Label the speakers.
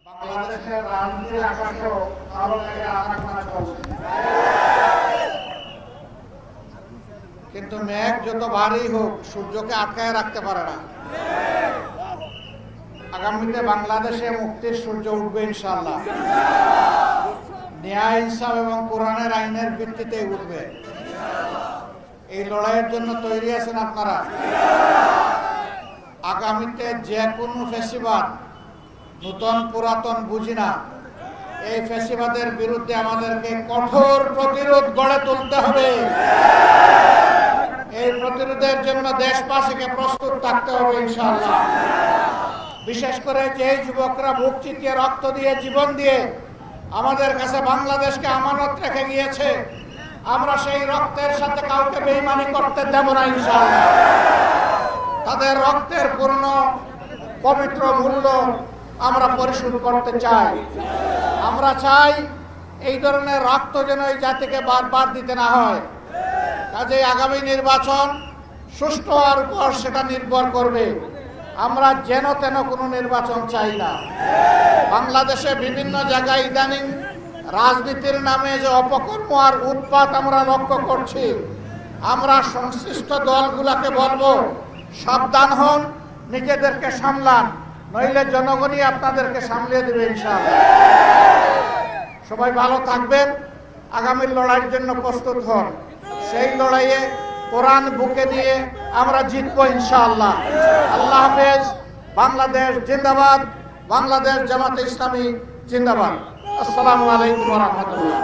Speaker 1: বাংলাদেশের রাজনীতির আকাশও কালো মেঘের আনাগোনা চলছে, কিন্তু মেঘ যত ভারী হোক সূর্যকে আটকায় রাখতে পারে না। আগামীতে বাংলাদেশে মুক্তির সূর্য উঠবে ইনশাআল্লাহ। ন্যায়, ইনসাফ এবং কোরআনের আইনের ভিত্তিতে উঠবে। এই লড়াইয়ের জন্য তৈরি আছেন আপনারা? আগামীতে যে কোনো ফ্যাসিবাদ, নূতন পুরাতন বুঝি না, এই ফ্যাসিবাদের বিরুদ্ধে আমাদেরকে কঠোর প্রতিরোধ গড়ে তুলতে হবে। এই প্রতিরোধের জন্য দেশবাসীকে প্রস্তুত থাকতে হবে ইনশাআল্লাহ। বিশেষ করে যে যুবকরা বুক চিতিয়ে রক্ত দিয়ে জীবন দিয়ে আমাদের কাছে বাংলাদেশকে আমানত রেখে গিয়েছে, আমরা সেই রক্তের সাথে কাউকে বেঈমানি করতে দেব না ইনশাআল্লাহ। তাদের রক্তের পূর্ণ পবিত্র মূল্য আমরা পরিশোধ করতে চাই। আমরা চাই এই ধরনের রক্ত যেন এই জাতিকে বারবার দিতে না হয়। কাজেই আগামী নির্বাচন সুষ্ঠু হওয়ার উপর সেটা নির্ভর করবে। আমরা যেন তেন কোনো নির্বাচন চাই না। বাংলাদেশে বিভিন্ন জায়গায় ইদানিং রাজনীতির নামে যে অপকর্ম আর উৎপাত আমরা লক্ষ্য করছি, আমরা সংশ্লিষ্ট দলগুলোকে বলবো, সাবধান হন, নিজেদেরকে সামলান, নইলে জনগণই আপনাদেরকে সামলিয়ে দেবে ইনশাআল্লাহ। সবাই ভালো থাকবেন, আগামীর লড়াইয়ের জন্য প্রস্তুত হন। সেই লড়াইয়ে কোরআন বুকে নিয়ে আমরা জিতবো ইনশাআল্লাহ। আল্লাহ হাফেজ। বাংলাদেশ জিন্দাবাদ। বাংলাদেশ জামাতে ইসলামী জিন্দাবাদ। আসসালামু আলাইকুম ওয়া রাহমাতুল্লাহ।